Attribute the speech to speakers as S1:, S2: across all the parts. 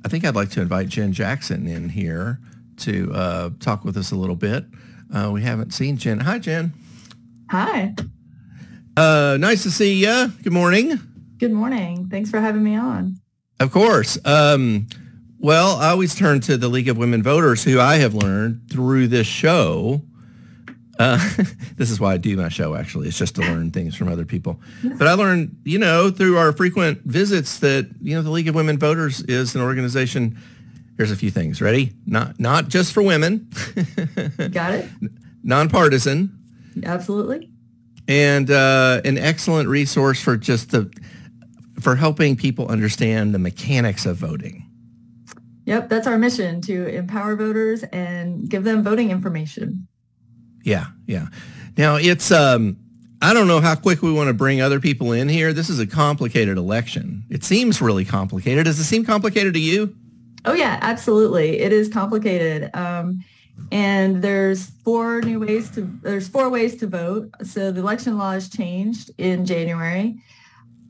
S1: I think I'd like to invite Jen Jackson in here to talk with us a little bit. We haven't seen Jen. Hi, Jen.
S2: Hi.
S1: Nice to see you. Good morning.
S2: Good morning. Thanks for having me on.
S1: Of course. Well, I always turn to the League of Women Voters, who I have learned through this show. This is why I do my show, actually. It's just to learn things from other people. But I learned, through our frequent visits that, the League of Women Voters is an organization. Here's a few things. Ready? Not just for women.
S2: Got it.
S1: Nonpartisan.
S2: Absolutely.
S1: And an excellent resource for for helping people understand the mechanics of voting.
S2: Yep, that's our mission, to empower voters and give them voting information.
S1: Yeah. Now, it's, I don't know how quick we want to bring other people in here. This is a complicated election. It seems really complicated. Does it seem complicated to you?
S2: Oh, yeah, absolutely. It is complicated. And there's four ways to vote. So the election law has changed in January.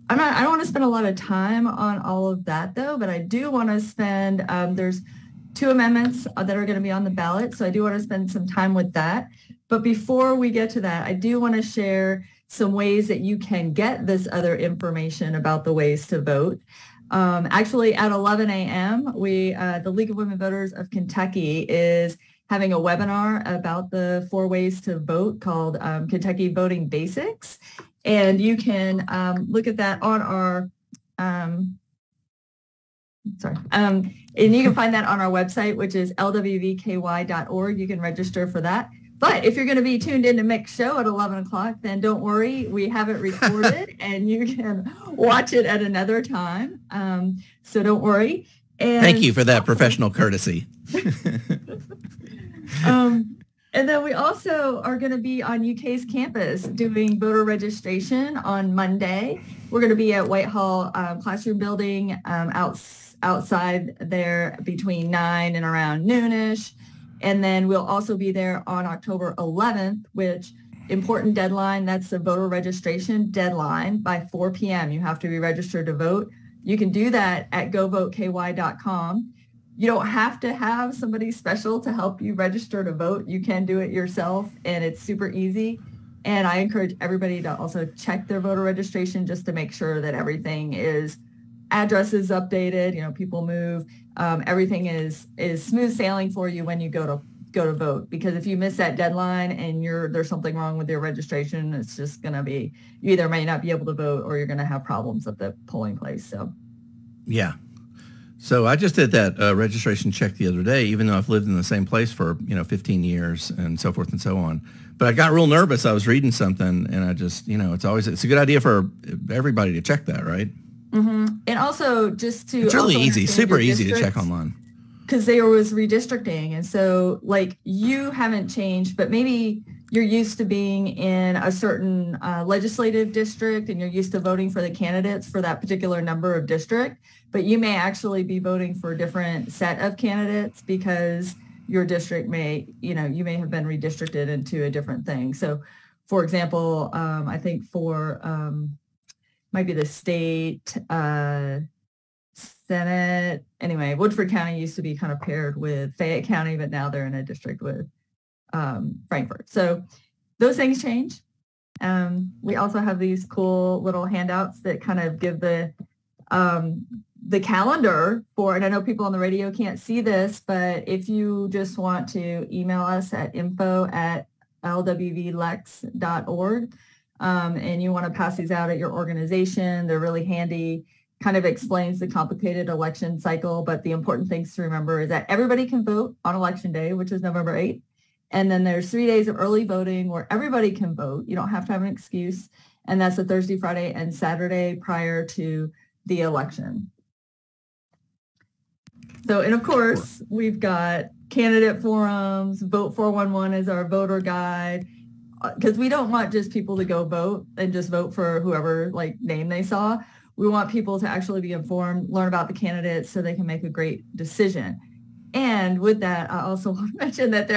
S2: I don't want to spend a lot of time on all of that, though, but I do want to spend, there's 2 amendments that are going to be on the ballot. So I do want to spend some time with that. But before we get to that, I do want to share some ways that you can get this other information about the ways to vote. Actually, at 11 a.m., the League of Women Voters of Kentucky is having a webinar about the 4 ways to vote called Kentucky Voting Basics. And you can look at that on our, and you can find that on our website, which is lwvky.org. You can register for that. But if you're going to be tuned into Mick's show at 11 o'clock, then don't worry. We have it recorded and you can watch it at another time. So don't worry. And
S1: thank you for that professional courtesy.
S2: And then we also are going to be on UK's campus doing voter registration on Monday. We're going to be at Whitehall Classroom Building outside there between 9 and around noonish. And then we'll also be there on October 11th, which important deadline, that's the voter registration deadline by 4 p.m. You have to be registered to vote. You can do that at govoteky.com. You don't have to have somebody special to help you register to vote. You can do it yourself, and it's super easy. And I encourage everybody to also check their voter registration just to make sure that everything is, address is updated, people move. Everything is smooth sailing for you when you go to vote. Because if you miss that deadline and there's something wrong with your registration, it's just going to be, you either may not be able to vote or you're going to have problems at the polling place. So,
S1: yeah. So I just did that registration check the other day, even though I've lived in the same place for, 15 years and so forth and so on. But I got real nervous. I was reading something and I just, it's a good idea for everybody to check that, right?
S2: Mm-hmm. And also just to...
S1: It's really easy, super easy to check online.
S2: Because there was redistricting. And so you haven't changed, but maybe you're used to being in a certain legislative district and you're used to voting for the candidates for that particular number of district, but you may actually be voting for a different set of candidates because your district you may have been redistricted into a different thing. So for example, I think for might be the state Senate. Anyway, Woodford County used to be kind of paired with Fayette County, but now they're in a district with Frankfurt. So those things change. We also have these cool little handouts that kind of give the calendar for, and I know people on the radio can't see this, but if you just want to email us at info@lwvlex.org and you want to pass these out at your organization, they're really handy. Kind of explains the complicated election cycle, but the important things to remember is that everybody can vote on Election Day, which is November 8th. And then there's 3 days of early voting where everybody can vote. You don't have to have an excuse. And that's a Thursday, Friday, and Saturday prior to the election. So, and of course, we've got candidate forums, Vote 411 is our voter guide, because we don't want just people to go vote and just vote for whoever name they saw. We want people to actually be informed, learn about the candidates so they can make a great decision. And with that, I also want to mention that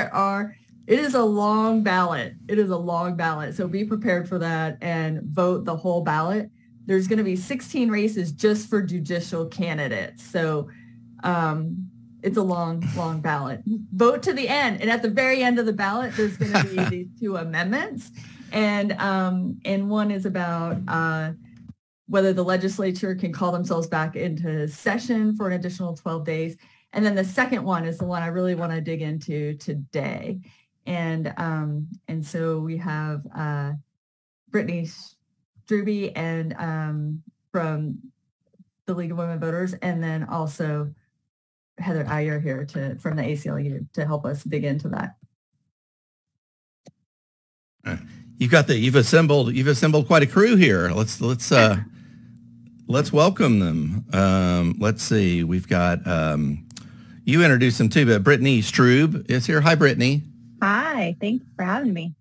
S2: it is a long ballot. It is a long ballot. So be prepared for that and vote the whole ballot. There's going to be 16 races just for judicial candidates. So It's a long ballot. Vote to the end. And at the very end of the ballot, there's going to be these two amendments. And one is about whether the legislature can call themselves back into session for an additional 12 days. And then the second one is the one I really want to dig into today. And so we have Brittany Strube and from the League of Women Voters, and then also Heather Ayer here from the ACLU to help us dig into that.
S1: You've assembled quite a crew here. Let's welcome them. Let's see. We've got you introduced them too, but Brittany Strube is here. Hi, Brittany.
S3: Hi. Thanks for having me.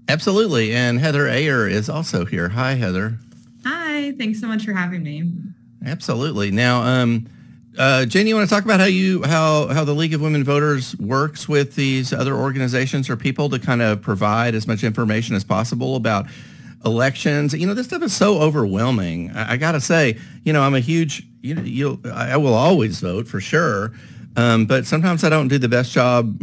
S1: Absolutely. And Heather Ayer is also here. Hi, Heather.
S4: Hi. Thanks so much for having me.
S1: Absolutely. Now, Jen, you want to talk about how the League of Women Voters works with these other organizations or people to kind of provide as much information as possible about elections? This stuff is so overwhelming. I got to say, I'm a huge, I will always vote for sure. But sometimes I don't do the best job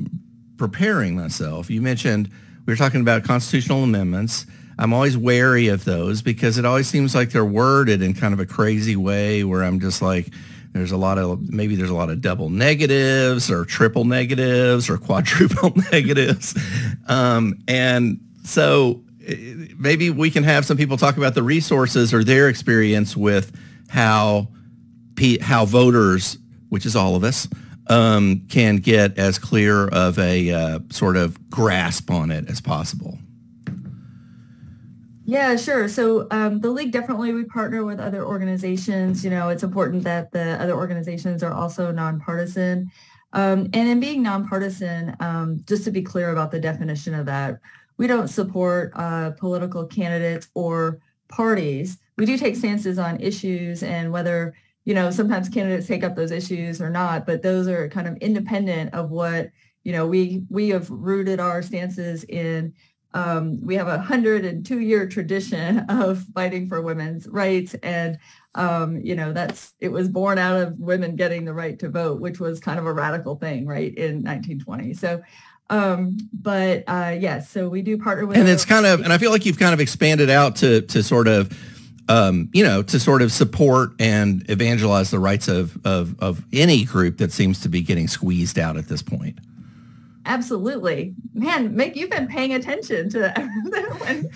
S1: preparing myself. You mentioned we were talking about constitutional amendments. I'm always wary of those because it always seems like they're worded in kind of a crazy way where I'm just like, there's a lot of double negatives or triple negatives or quadruple negatives. And so maybe we can have some people talk about the resources or their experience with how voters, which is all of us, can get as clear of a sort of grasp on it as possible.
S2: Yeah, sure. So the League, definitely we partner with other organizations. It's important that the other organizations are also nonpartisan. And in being nonpartisan, just to be clear about the definition of that, we don't support political candidates or parties. We do take stances on issues and whether, sometimes candidates take up those issues or not, but those are kind of independent of what, we have rooted our stances in. We have 102-year tradition of fighting for women's rights. And, it was born out of women getting the right to vote, which was kind of a radical thing, right, in 1920. So, yes, so we do partner with.
S1: And it's kind of, and I feel like you've kind of expanded out to sort of, to sort of support and evangelize the rights of any group that seems to be getting squeezed out at this point.
S2: Absolutely. Man, Mick, you've been paying attention to everything.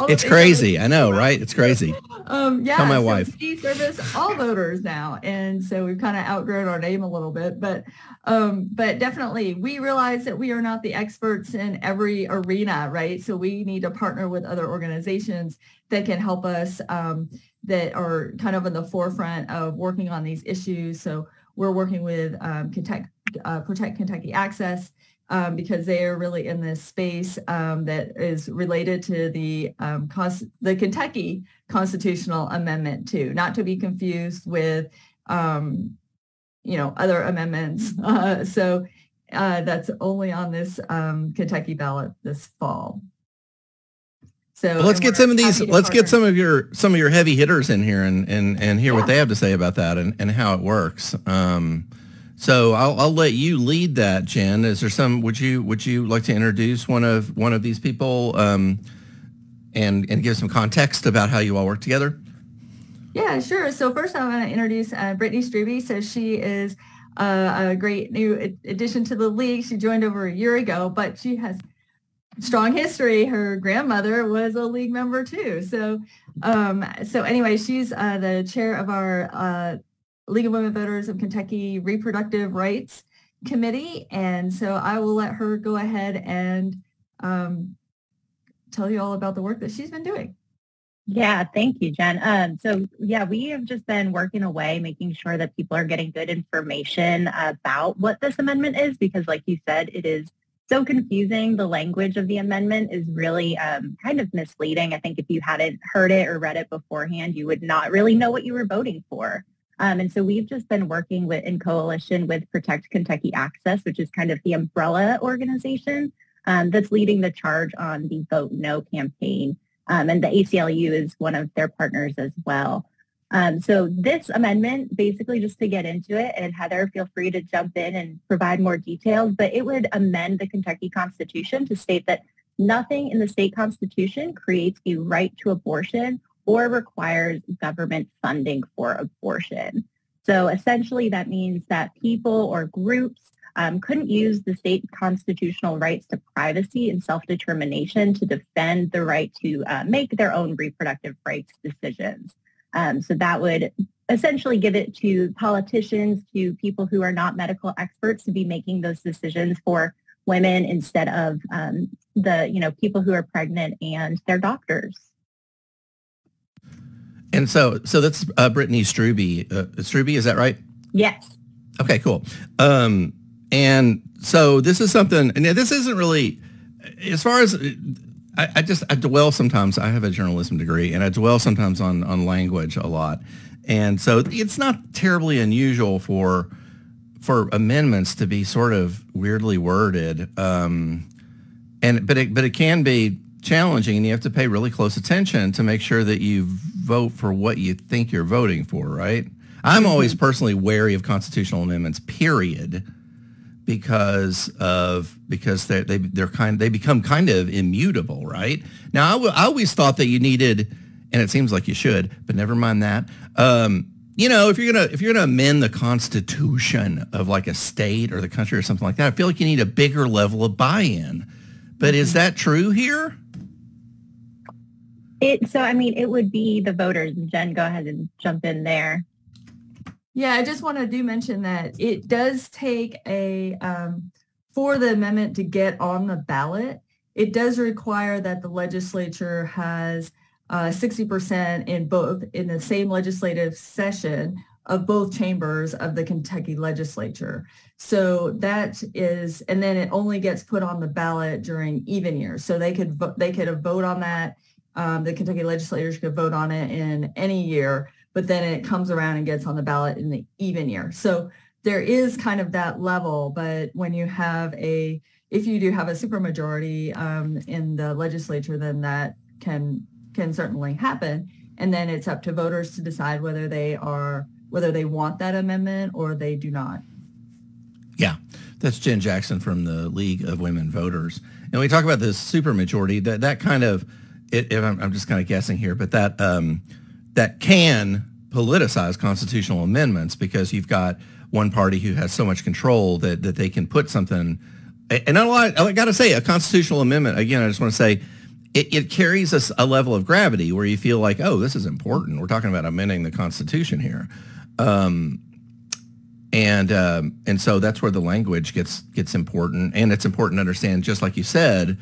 S1: It's crazy. I know, right? It's crazy.
S2: Yeah.
S1: Tell my wife.
S2: We service all voters now. And so we've kind of outgrown our name a little bit. But definitely, we realize that we are not the experts in every arena, right? So we need to partner with other organizations that can help us that are kind of in the forefront of working on these issues. So we're working with Protect Kentucky Access because they are really in this space that is related to the Kentucky Constitutional Amendment too, not to be confused with other amendments. So that's only on this Kentucky ballot this fall. So
S1: well, let's get some of these. Let's get some of your heavy hitters in here and hear what they have to say about that and how it works. So I'll let you lead that, Jen. Is there some? Would you like to introduce one of these people and give some context about how you all work together?
S2: Yeah, sure. So first I want to introduce Brittany Strube. So she is a great new addition to the League. She joined over a year ago, but she has strong history. Her grandmother was a League member too. So anyway, she's the chair of our League of Women Voters of Kentucky Reproductive Rights Committee. And so I will let her go ahead and tell you all about the work that she's been doing.
S3: Yeah, thank you, Jen. We have just been working away, making sure that people are getting good information about what this amendment is, because like you said, it is so confusing. The language of the amendment is really kind of misleading. I think if you hadn't heard it or read it beforehand, you would not really know what you were voting for. And so we've just been working in coalition with Protect Kentucky Access, which is kind of the umbrella organization that's leading the charge on the Vote No campaign. And the ACLU is one of their partners as well. So this amendment, basically just to get into it, and Heather, feel free to jump in and provide more details, but it would amend the Kentucky Constitution to state that nothing in the state constitution creates a right to abortion or requires government funding for abortion. So essentially that means that people or groups couldn't use the state constitutional rights to privacy and self-determination to defend the right to make their own reproductive rights decisions. So that would essentially give it to politicians, to people who are not medical experts, to be making those decisions for women instead of the people who are pregnant and their doctors.
S1: And so that's Brittany Strube. Strube, is that right?
S3: Yes.
S1: Okay, cool. And so this is something, and this isn't really, as far as, I dwell sometimes, I have a journalism degree, and I dwell sometimes on language a lot. And so it's not terribly unusual for amendments to be sort of weirdly worded. But it can be challenging, and you have to pay really close attention to make sure that you vote for what you think you're voting for, right? I'm always personally wary of constitutional amendments, period, because they become kind of immutable, right? Now, I always thought that you needed, and it seems like you should, but never mind that. If you're gonna amend the Constitution of like a state or the country or something like that, I feel like you need a bigger level of buy-in. But is that true here?
S3: It would be the voters. Jen, go ahead and jump in there.
S2: Yeah, I just want to mention that it does take for the amendment to get on the ballot, it does require that the legislature has 60% in the same legislative session of both chambers of the Kentucky legislature. So that is, and then it only gets put on the ballot during even years. So they could vote on that. The Kentucky legislators could vote on it in any year, but then it comes around and gets on the ballot in the even year. So there is kind of that level, but when you have if you do have a supermajority in the legislature, then that can certainly happen. And then it's up to voters to decide whether they want that amendment or they do not.
S1: Yeah, that's Jen Jackson from the League of Women Voters. And we talk about this supermajority, that kind of, I'm just kind of guessing here, but that can politicize constitutional amendments because you've got one party who has so much control that they can put something. And I got to say, a constitutional amendment, again, I just want to say, it carries us a level of gravity where you feel like, oh, this is important. We're talking about amending the Constitution here. And so that's where the language gets important, and it's important to understand, just like you said,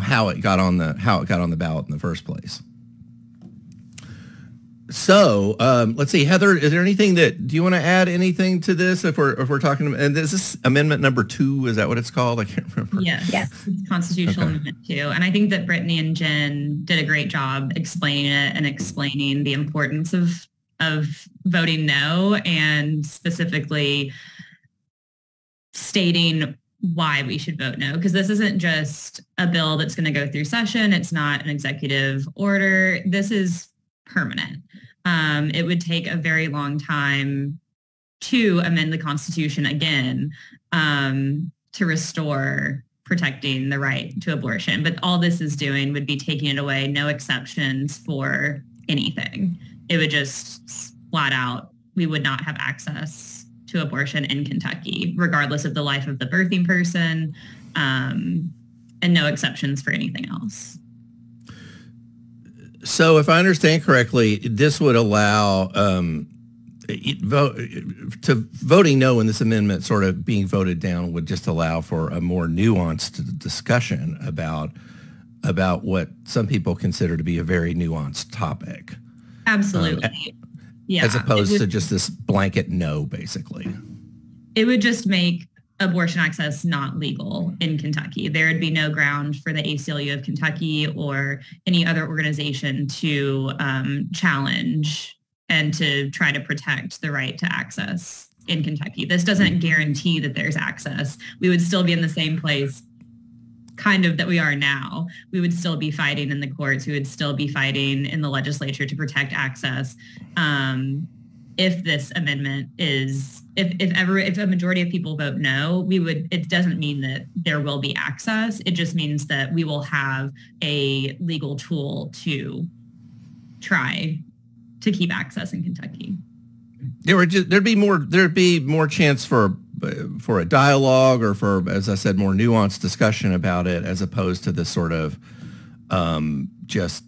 S1: how it got on the ballot in the first place. So let's see, Heather, is there anything do you want to add anything to this if we're talking? And is this amendment number 2? Is that what it's called? I can't remember.
S4: Yes. It's Constitutional Amendment 2, and I think that Brittany and Jen did a great job explaining it and explaining the importance of voting no, and specifically stating why we should vote no, because this isn't just a bill that's going to go through session. It's not an executive order. This is permanent. It would take a very long time to amend the Constitution again to restore protecting the right to abortion. But all this is doing would be taking it away, no exceptions for anything. It would just flat out, we would not have access to abortion in Kentucky, regardless of the life of the birthing person, and no exceptions for anything else.
S1: So if I understand correctly, this would allow voting no in this amendment sort of being voted down would just allow for a more nuanced discussion about what some people consider to be a very nuanced topic.
S4: Absolutely. Yeah.
S1: As opposed to just this blanket no, basically.
S4: It would just make abortion access not legal in Kentucky. There would be no ground for the ACLU of Kentucky or any other organization to challenge and to try to protect the right to access in Kentucky. This doesn't guarantee that there's access. We would still be in the same place kind of that we are now. We would still be fighting in the courts. We would still be fighting in the legislature to protect access. If this amendment is, if a majority of people vote no, it doesn't mean that there will be access. It just means that we will have a legal tool to try to keep access in Kentucky.
S1: There'd be more chance for a dialogue, or for, as I said, more nuanced discussion about it, as opposed to this sort of just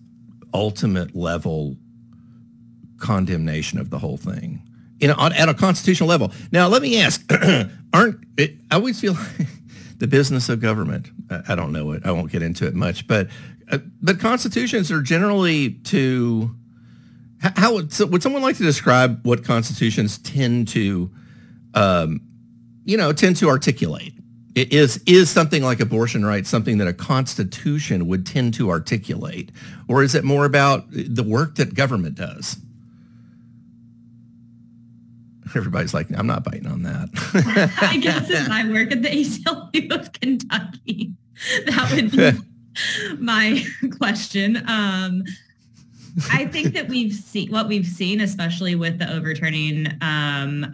S1: ultimate level condemnation of the whole thing, at a constitutional level. Now, let me ask: I always feel like the business of government. I don't know it. I won't get into it much, but constitutions are generally to. How would someone like to describe what constitutions tend to articulate? It is something like abortion rights something that a constitution would tend to articulate, or is it more about the work that government does? Everybody's like, I'm not biting on that.
S4: I guess if I work at the ACLU of Kentucky, that would be my question. I think that we've seen, especially with the overturning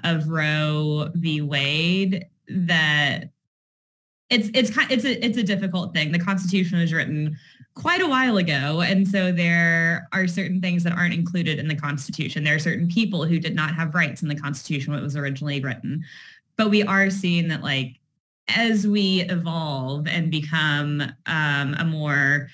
S4: of Roe v. Wade, that it's a difficult thing. The Constitution was written quite a while ago, and so there are certain things that aren't included in the Constitution. There are certain people who did not have rights in the Constitution when it was originally written. But we are seeing that, like, as we evolve and become a more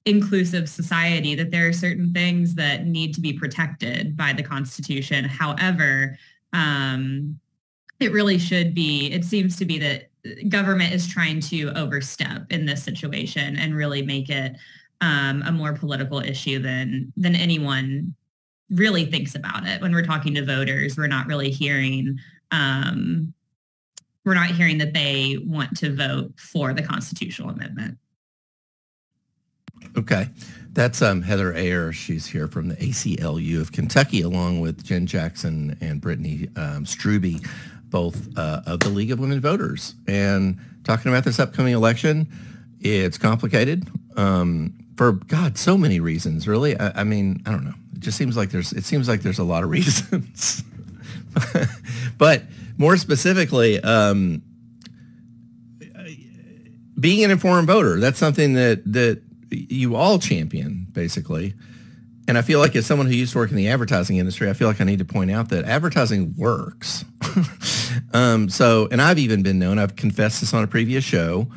S4: inclusive society, that there are certain things that need to be protected by the Constitution. However, it really should be, it seems to be that government is trying to overstep in this situation and really make it a more political issue than anyone really thinks about it. When we're talking to voters, we're not really hearing that they want to vote for the constitutional amendment.
S1: Okay. That's Heather Ayer. She's here from the ACLU of Kentucky, along with Jen Jackson and Brittany Strube, both of the League of Women Voters. And talking about this upcoming election, it's complicated for, God, so many reasons, really. I mean, I don't know. It just seems like there's a lot of reasons. But more specifically, being an informed voter, that's something that you all champion, basically. And I feel like, as someone who used to work in the advertising industry, I feel like I need to point out that advertising works. And I've even been known, I've confessed this on a previous show,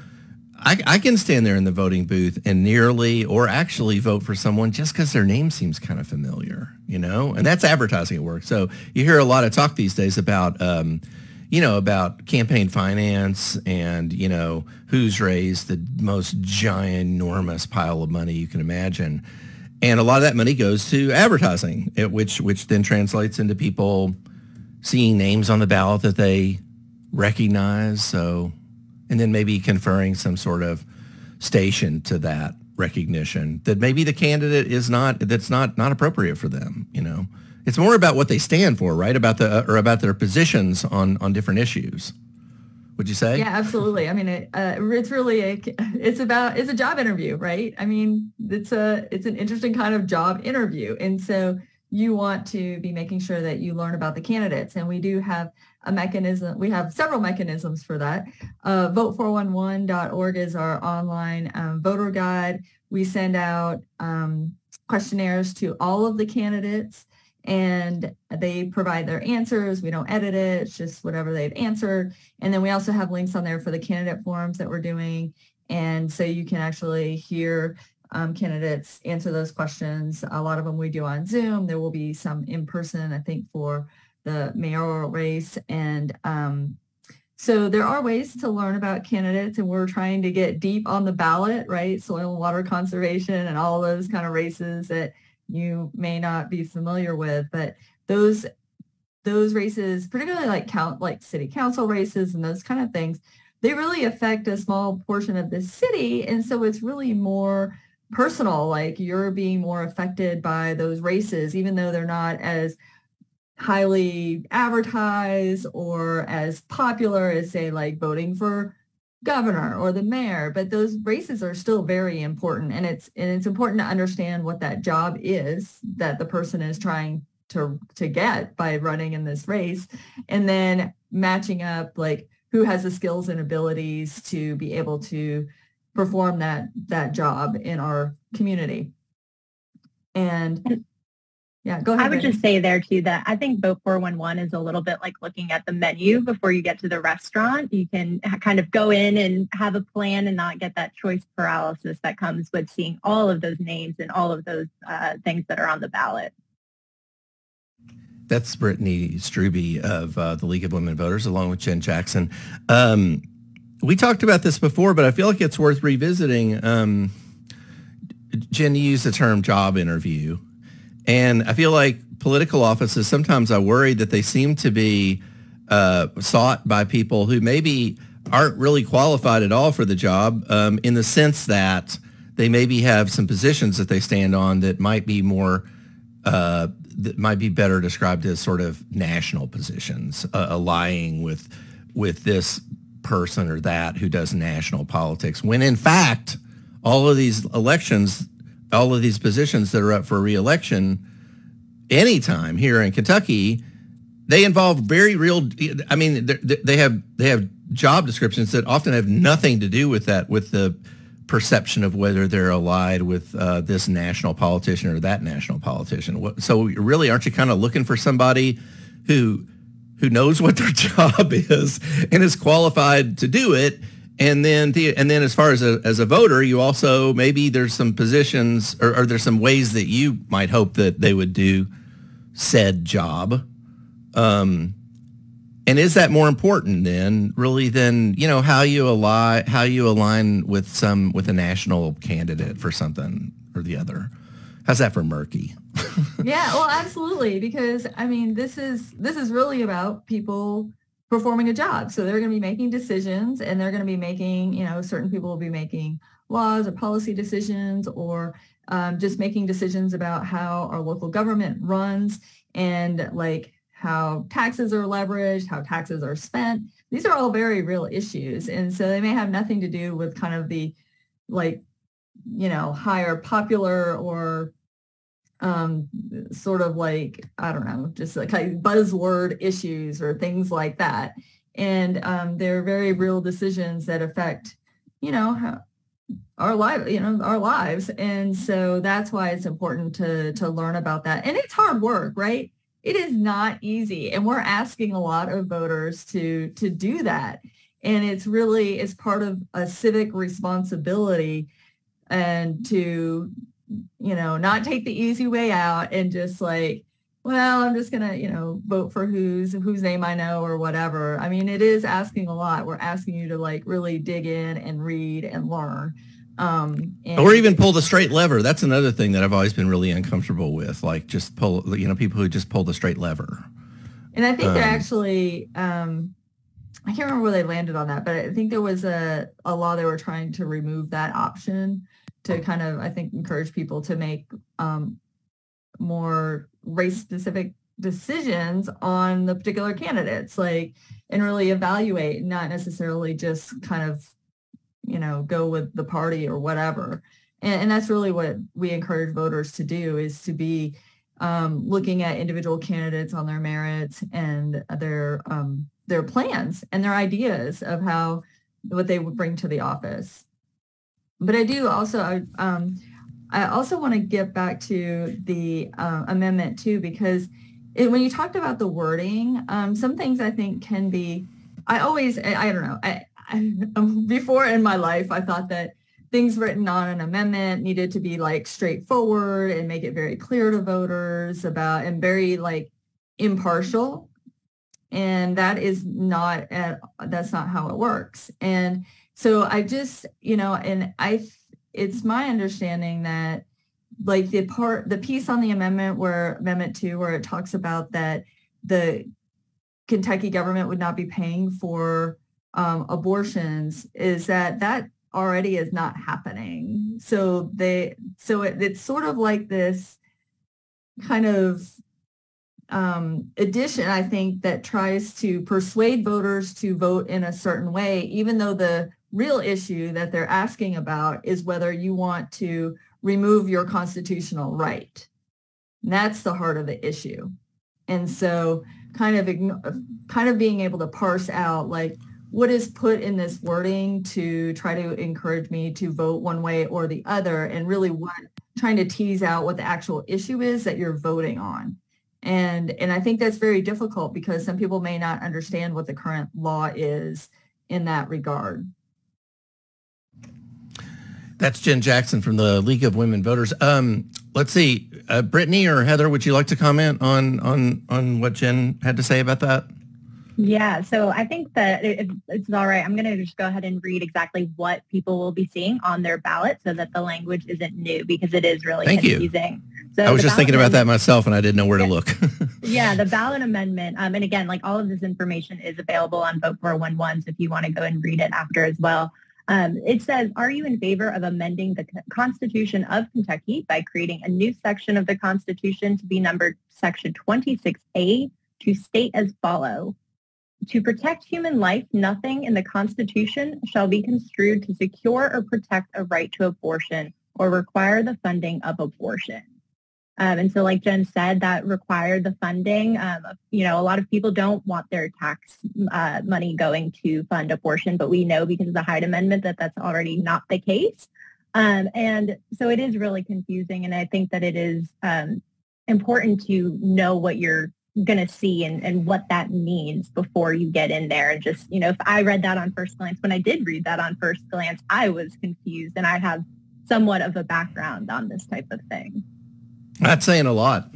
S1: I can stand there in the voting booth and nearly or actually vote for someone just because their name seems kind of familiar, and that's advertising at work. So you hear a lot of talk these days about, about campaign finance and, who's raised the most giant, enormous pile of money you can imagine. And a lot of that money goes to advertising, which then translates into people seeing names on the ballot that they recognize. So, and then maybe conferring some sort of station to that recognition that maybe the candidate that's not appropriate for them. It's more about what they stand for, right? About their positions on different issues. Would you say?
S2: Yeah, absolutely. I mean, it's really it's a job interview, right? I mean, it's an interesting kind of job interview, and so you want to be making sure that you learn about the candidates, and we do have a mechanism. We have several mechanisms for that. Vote411.org is our online voter guide. We send out questionnaires to all of the candidates, and they provide their answers. We don't edit it. It's just whatever they've answered. And then we also have links on there for the candidate forums that we're doing. And so you can actually hear candidates answer those questions. A lot of them we do on Zoom. There will be some in person, I think, for the mayoral race. And so there are ways to learn about candidates, and we're trying to get deep on the ballot, right? Soil and water conservation and all those kind of races that you may not be familiar with, but those races, particularly like city council races and those kind of things, they really affect a small portion of the city. And so it's really more personal, like you're being more affected by those races, even though they're not as highly advertised or as popular as, say, like voting for governor or the mayor, but those races are still very important. And it's important to understand what that job is that the person is trying to get by running in this race, and then matching up like who has the skills and abilities to be able to perform that job in our community. And yeah, go ahead.
S3: I would just say there too that I think Vote 411 is a little bit like looking at the menu before you get to the restaurant. You can kind of go in and have a plan and not get that choice paralysis that comes with seeing all of those names and all of those things that are on the ballot.
S1: That's Brittany Strube of the League of Women Voters, along with Jen Jackson. We talked about this before, but I feel like it's worth revisiting. Jen, you used the term job interview. And I feel like political offices, sometimes I worry that they seem to be sought by people who maybe aren't really qualified at all for the job, in the sense that they maybe have some positions that they stand on that might be more, that might be better described as sort of national positions, allying with this person or that who does national politics, when in fact, all of these elections, all of these positions that are up for re-election anytime here in Kentucky, they involve very real, I mean, they have job descriptions that often have nothing to do with that, with the perception of whether they're allied with this national politician or that national politician. So really, aren't you kind of looking for somebody who knows what their job is and is qualified to do it? And then as far as a voter, you also, maybe there's some positions or there's some ways that you might hope that they would do said job. And is that more important then, really, than, you know, how you align with a national candidate for something or the other? How's that for murky?
S2: Yeah, well, absolutely, because I mean, this is really about people performing a job. So they're going to be making decisions, and they're going to be making, you know, certain people will be making laws or policy decisions, or just making decisions about how our local government runs, and like how taxes are leveraged, how taxes are spent. These are all very real issues. And so they may have nothing to do with kind of the, like, you know, higher popular or sort of like, I don't know, just like buzzword issues or things like that. And they're very real decisions that affect, you know, our lives. And so that's why it's important to learn about that. And it's hard work, right? It is not easy. And we're asking a lot of voters to do that. And it's part of a civic responsibility, and to, you know, not take the easy way out and just like, well, I'm just going to, you know, vote for whose name I know or whatever. I mean, it is asking a lot. We're asking you to like really dig in and read and learn.
S1: Or even pull the straight lever. That's another thing that I've always been really uncomfortable with, like just pull, you know, people who just pull the straight lever.
S2: And I think they're actually, I can't remember where they landed on that, but I think there was a law they were trying to remove that option to kind of, I think, encourage people to make more race-specific decisions on the particular candidates, like, and really evaluate, not necessarily just kind of, you know, go with the party or whatever. And that's really what we encourage voters to do, is to be looking at individual candidates on their merits and their plans and their ideas of what they would bring to the office. But I do also, I also want to get back to the amendment too, because when you talked about the wording, some things I think can be, I don't know, before in my life, I thought that things written on an amendment needed to be like straightforward and make it very clear to voters about, and very like impartial. And that is not, that's not how it works. And so I just, you know, and it's my understanding that like the piece on the amendment, where Amendment 2, where it talks about that the Kentucky government would not be paying for abortions, is that already is not happening. So it's sort of like this kind of addition, I think, that tries to persuade voters to vote in a certain way, even though the real issue that they're asking about is whether you want to remove your constitutional right. And that's the heart of the issue. And so kind of being able to parse out like what is put in this wording to try to encourage me to vote one way or the other, and really trying to tease out what the actual issue is that you're voting on. And I think that's very difficult because some people may not understand what the current law is in that regard.
S1: That's Jen Jackson from the League of Women Voters. Let's see, Brittany or Heather, would you like to comment on what Jen had to say about that?
S3: Yeah, so I think that if it's all right, I'm going to just go ahead and read exactly what people will be seeing on their ballot so that the language isn't new, because it is really confusing. So
S1: I was just thinking about that myself, and I didn't know where to look.
S3: Yeah, the ballot amendment. And again, like all of this information is available on Vote 411, so if you want to go and read it after as well. It says, are you in favor of amending the Constitution of Kentucky by creating a new section of the Constitution to be numbered Section 26A to state as follow? To protect human life, nothing in the Constitution shall be construed to secure or protect a right to abortion or require the funding of abortion. And so like Jen said, that required the funding. A lot of people don't want their tax money going to fund abortion, but we know because of the Hyde Amendment that that's already not the case. And so it is really confusing. And I think that it is important to know what you're going to see and what that means before you get in there. And just, if I read that on first glance, when I did read that on first glance, I was confused, and I have somewhat of a background on this type of thing.
S1: That's saying a lot.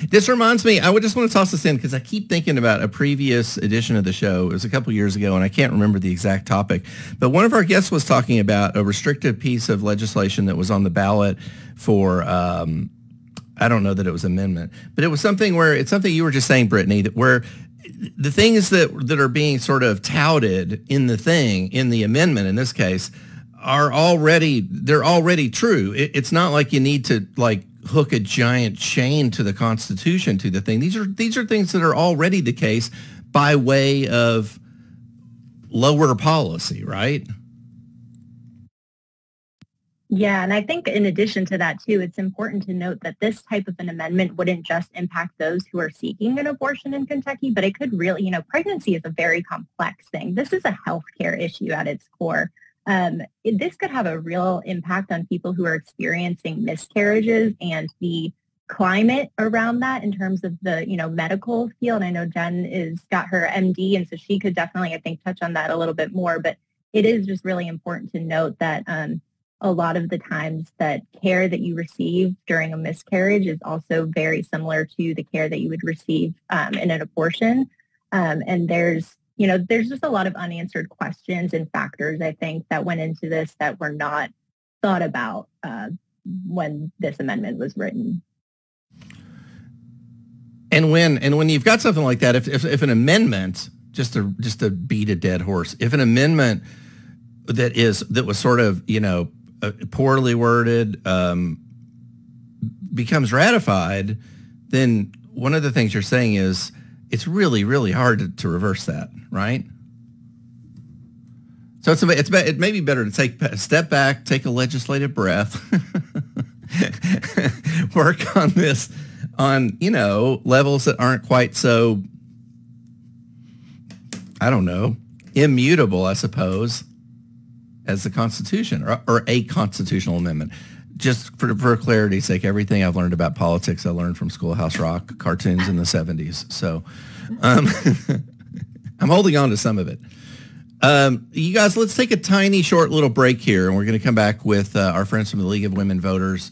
S1: This reminds me, I would just want to toss this in because I keep thinking about a previous edition of the show. It was a couple years ago, and I can't remember the exact topic. But one of our guests was talking about a restrictive piece of legislation that was on the ballot for, I don't know that it was amendment, but it was something where it's something you were just saying, Brittany, that where the things that are being sort of touted in the amendment in this case, they're already true. It's not like you need to like hook a giant chain to the Constitution to the thing. These are things that are already the case by way of lower policy, right?
S3: Yeah, and I think in addition to that, too, it's important to note that this type of an amendment wouldn't just impact those who are seeking an abortion in Kentucky, but it could really, pregnancy is a very complex thing. This is a healthcare issue at its core. This could have a real impact on people who are experiencing miscarriages and the climate around that in terms of the, medical field. I know Jen is got her MD, and so she could definitely, I think, touch on that a little bit more. But it is just really important to note that a lot of the times that care that you receive during a miscarriage is also very similar to the care that you would receive in an abortion. And there's just a lot of unanswered questions and factors, I think, that went into this that were not thought about when this amendment was written. And
S1: when you've got something like that, if an amendment, just to beat a dead horse, if an amendment that was sort of, poorly worded becomes ratified, then one of the things you're saying is it's really, really hard to reverse that, right? So it may be better to take a step back, take a legislative breath, work on this on, levels that aren't quite so, I don't know, immutable, I suppose, as the Constitution or a constitutional amendment. Just for clarity's sake, everything I've learned about politics, I learned from Schoolhouse Rock cartoons in the 70s. So I'm holding on to some of it. You guys, let's take a tiny, short little break here, and we're going to come back with our friends from the League of Women Voters,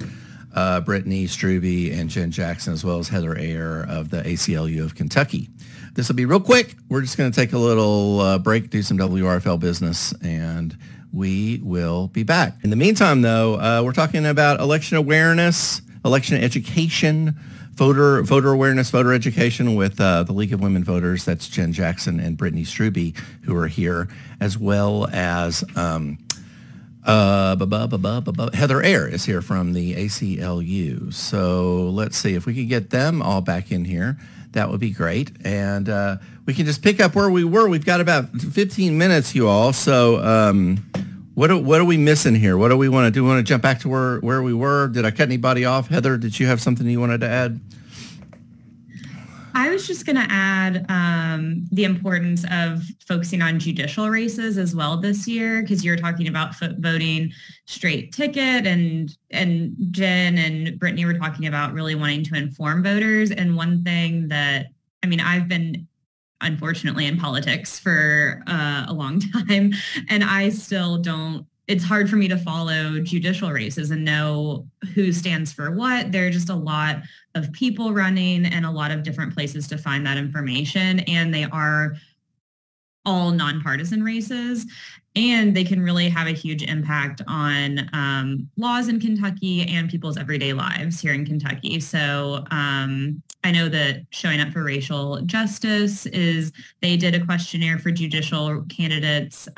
S1: Brittany Strube and Jen Jackson, as well as Heather Ayer of the ACLU of Kentucky. This will be real quick. We're just going to take a little break, do some WRFL business, and we will be back. In the meantime, though, we're talking about election awareness, election education, voter awareness, voter education with the League of Women Voters. That's Jen Jackson and Brittany Strube, who are here, as well as Heather Ayer is here from the ACLU. So let's see if we can get them all back in here. that would be great. And we can just pick up where we were. We've got about 15 minutes, you all. So what are we missing here? What do we want to do? We want to jump back to where we were? Did I cut anybody off? Heather, did you have something you wanted to add?
S4: I was just going to add the importance of focusing on judicial races as well this year, because you're talking about voting straight ticket, and Jen and Brittany were talking about really wanting to inform voters. And one thing that, I mean, I've been unfortunately in politics for a long time, and I still don't, it's hard for me to follow judicial races and know who stands for what. There are just a lot of people running and a lot of different places to find that information. And they are all nonpartisan races, and they can really have a huge impact on laws in Kentucky and people's everyday lives here in Kentucky. So I know that Showing Up for Racial Justice they did a questionnaire for judicial candidates.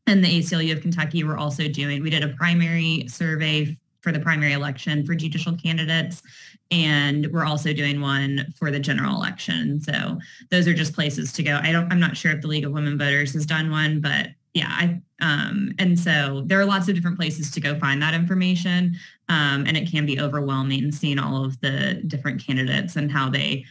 S4: And the ACLU of Kentucky we did a primary survey for the primary election for judicial candidates, and we're also doing one for the general election. So those are just places to go. I'm not sure if the League of Women Voters has done one, but yeah, and so there are lots of different places to go find that information, and it can be overwhelming seeing all of the different candidates and how they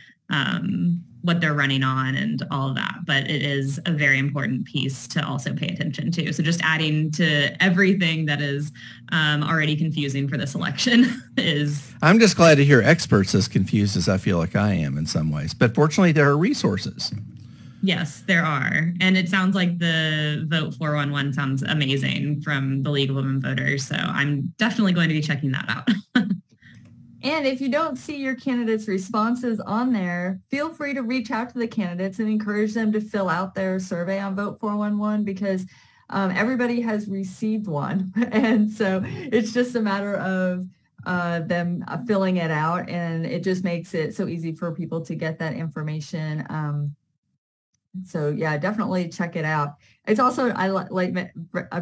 S4: what they're running on and all of that. But it is a very important piece to also pay attention to. So just adding to everything that is already confusing for this election is... I'm
S1: just glad to hear experts as confused as I feel like I am in some ways. But fortunately, there are resources.
S4: Yes, there are. And it sounds like the Vote 411 sounds amazing from the League of Women Voters. So I'm definitely going to be checking that out.
S2: And if you don't see your candidates' responses on there, feel free to reach out to the candidates and encourage them to fill out their survey on Vote 411, because everybody has received one. And so it's just a matter of them filling it out, and it just makes it so easy for people to get that information. So yeah, definitely check it out. It's also, like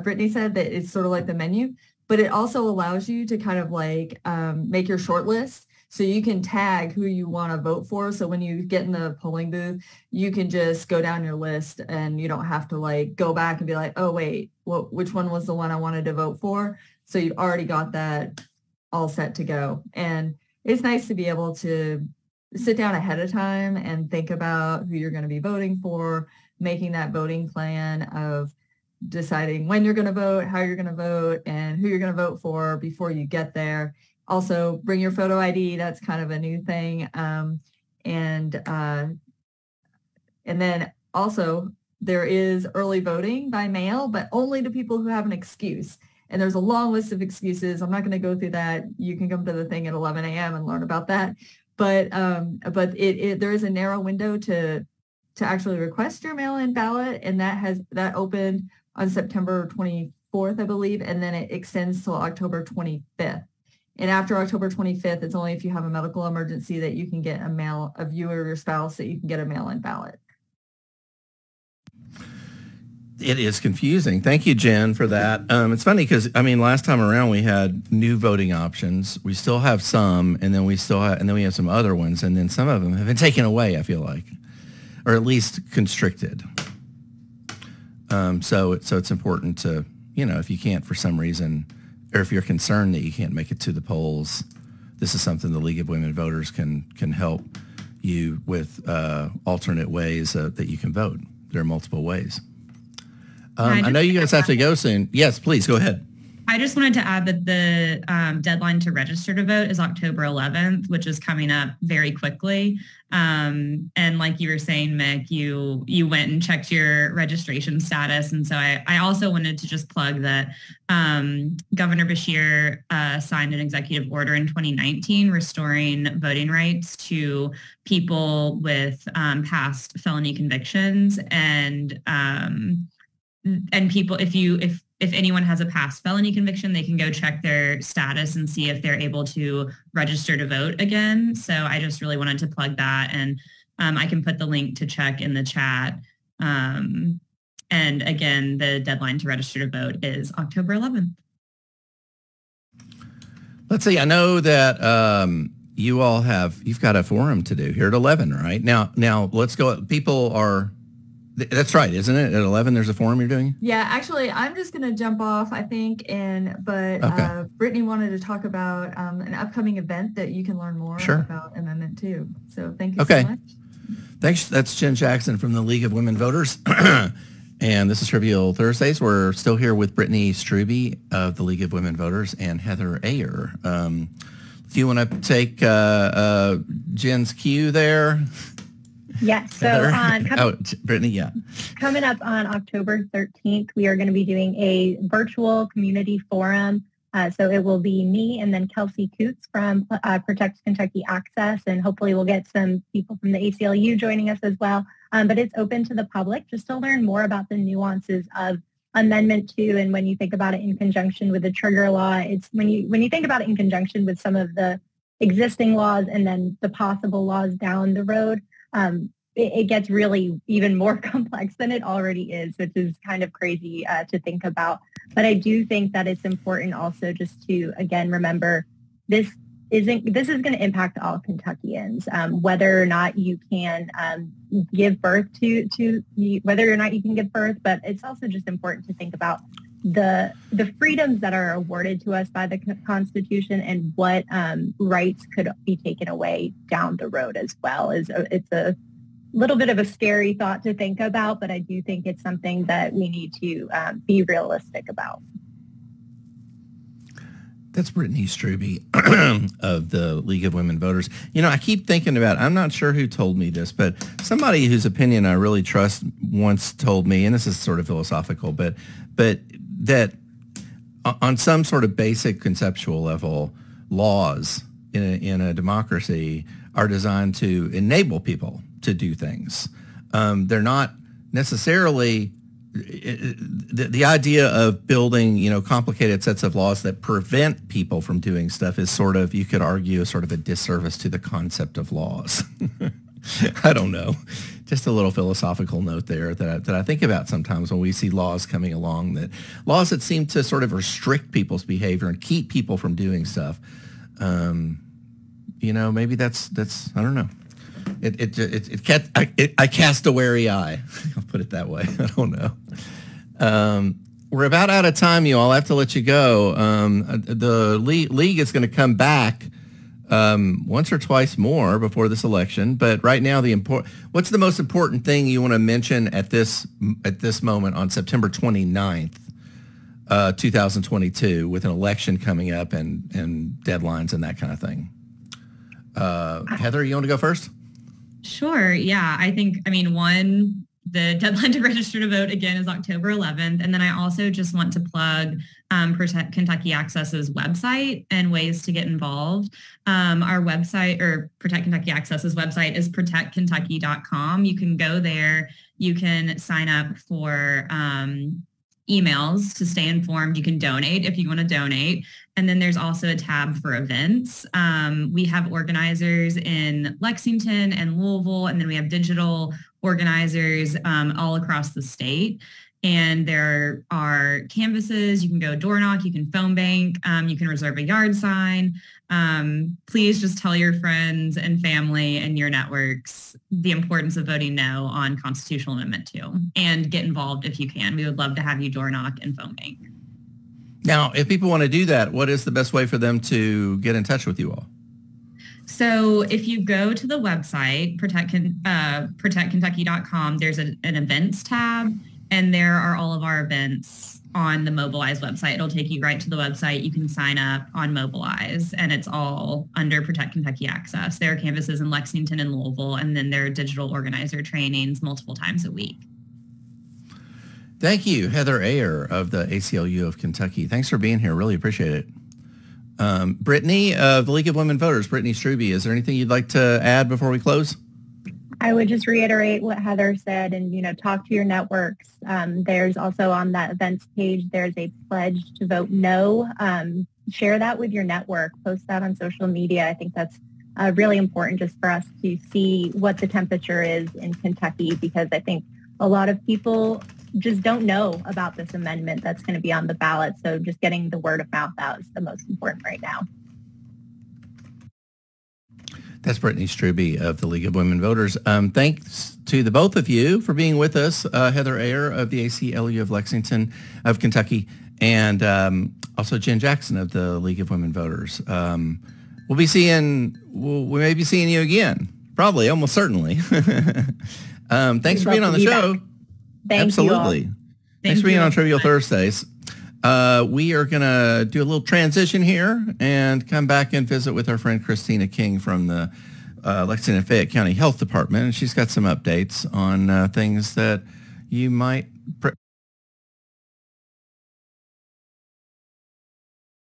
S2: Brittany said, that it's sort of like the menu, but it also allows you to kind of like make your short list, so you can tag who you want to vote for. So when you get in the polling booth, you can just go down your list, and you don't have to like go back and be like, oh wait, which one was the one I wanted to vote for? So you've already got that all set to go. And it's nice to be able to sit down ahead of time and think about who you're going to be voting for, making that voting plan of deciding when you're going to vote, how you're going to vote, and who you're going to vote for before you get there. Also, bring your photo ID. That's kind of a new thing. And then also there is early voting by mail, but only to people who have an excuse. And there's a long list of excuses. I'm not going to go through that. You can come to the thing at 11 a.m. and learn about that. But there is a narrow window to actually request your mail-in ballot, and that opened on September 24th, I believe, and then it extends till October 25th. And after October 25th, it's only if you have a medical emergency that you can get of you or your spouse, that you can get a mail-in ballot.
S1: It is confusing. Thank you, Jen, for that. It's funny because, I mean, last time around we had new voting options. We still have some, and then we have some other ones, and then some of them have been taken away, I feel like, or at least constricted. So it's important to, if you can't for some reason, or if you're concerned that you can't make it to the polls, this is something the League of Women Voters can help you with alternate ways that you can vote. There are multiple ways. I know you guys have to go soon. Yes, please go ahead.
S4: I just wanted to add that the deadline to register to vote is October 11th, which is coming up very quickly. And like you were saying, Mick, you went and checked your registration status. And so I also wanted to just plug that Governor Beshear signed an executive order in 2019 restoring voting rights to people with past felony convictions. And people, if anyone has a past felony conviction, they can go check their status and see if they're able to register to vote again. So I just really wanted to plug that, and I can put the link to check in the chat. And again, the deadline to register to vote is October 11th.
S1: Let's see. I know that you've got a forum to do here at 11, right? Now let's go. People are, that's right, isn't it? At 11, there's a forum you're doing?
S2: Yeah, actually, I'm just going to jump off, I think, but
S1: Okay.
S2: Brittany wanted to talk about an upcoming event that you can learn more about Amendment 2. So thank you so much.
S1: Thanks. That's Jen Jackson from the League of Women Voters. And this is Trivial Thursdays. We're still here with Brittany Strube of the League of Women Voters and Heather Ayer. Do you want to take Jen's cue there?
S3: Yes. So
S1: Brittany,
S3: coming up on October 13th, we are going to be doing a virtual community forum. So it will be me and then Kelsey Coots from Protect Kentucky Access, and hopefully we'll get some people from the ACLU joining us as well. But it's open to the public just to learn more about the nuances of Amendment 2. And when you think about it in conjunction with the trigger law, it's when you think about it in conjunction with some of the existing laws and then the possible laws down the road, it gets really even more complex than it already is, which is kind of crazy to think about. But I do think that it's important also just to, again, remember this is going to impact all Kentuckians, whether or not you can give birth whether or not you can give birth. But it's also just important to think about the freedoms that are awarded to us by the Constitution and what rights could be taken away down the road as well. It's a little bit of a scary thought to think about, but I do think it's something that we need to be realistic about.
S1: That's Brittany Strube of the League of Women Voters. I keep thinking about, I'm not sure who told me this, but somebody whose opinion I really trust once told me, and this is sort of philosophical, but that on some sort of basic conceptual level, laws in a democracy are designed to enable people to do things. They're not necessarily the idea of building, complicated sets of laws that prevent people from doing stuff is sort of, you could argue, sort of a disservice to the concept of laws. I don't know. Just a little philosophical note there that I think about sometimes when we see laws coming along, laws that seem to sort of restrict people's behavior and keep people from doing stuff. Maybe that's I don't know. I cast a wary eye. I'll put it that way. I don't know. We're about out of time, you all. I have to let you go. The league is going to come back once or twice more before this election. But right now, what's the most important thing you want to mention at this moment on September 29th, 2022, with an election coming up and deadlines and that kind of thing? Heather, you want to go first?
S4: Sure. Yeah. The deadline to register to vote, again, is October 11th. And then I also just want to plug Protect Kentucky Access's website and ways to get involved. Our website, or Protect Kentucky Access's website, is protectkentucky.com. You can go there. You can sign up for emails to stay informed. You can donate if you want to donate. And then there's also a tab for events. We have organizers in Lexington and Louisville, and then we have digital organizers all across the state. And there are canvases. You can go door knock. You can phone bank. You can reserve a yard sign. Please just tell your friends and family and your networks the importance of voting no on Constitutional Amendment 2, and get involved if you can. We would love to have you door knock and phone bank.
S1: Now, if people want to do that, what is the best way for them to get in touch with you all?
S4: So if you go to the website, protectkentucky.com, there's an events tab, and there are all of our events on the Mobilize website. It'll take you right to the website. You can sign up on Mobilize, and it's all under Protect Kentucky Access. There are canvases in Lexington and Louisville, and then there are digital organizer trainings multiple times a week.
S1: Thank you, Heather Ayer of the ACLU of Kentucky. Thanks for being here. Really appreciate it. Brittany of the League of Women Voters, Brittany Strube, is there anything you'd like to add before we close?
S3: I would just reiterate what Heather said and, talk to your networks. There's also on that events page, there's a pledge to vote no. Share that with your network. Post that on social media. I think that's really important just for us to see what the temperature is in Kentucky, because I think a lot of people just don't know about this amendment that's going to be on the ballot. So just getting the word of mouth out is the most important right now.
S1: That's Brittany Strube of the League of Women Voters. Thanks to the both of you for being with us, Heather Ayer of the ACLU of Lexington of Kentucky, and also Jen Jackson of the League of Women Voters. We may be seeing you again, probably, almost certainly. Thanks for being on the show. Absolutely. Thanks for being on Trivial Thursdays. We are going to do a little transition here and come back and visit with our friend Christina King from the Lexington and Fayette County Health Department. And she's got some updates on things that you might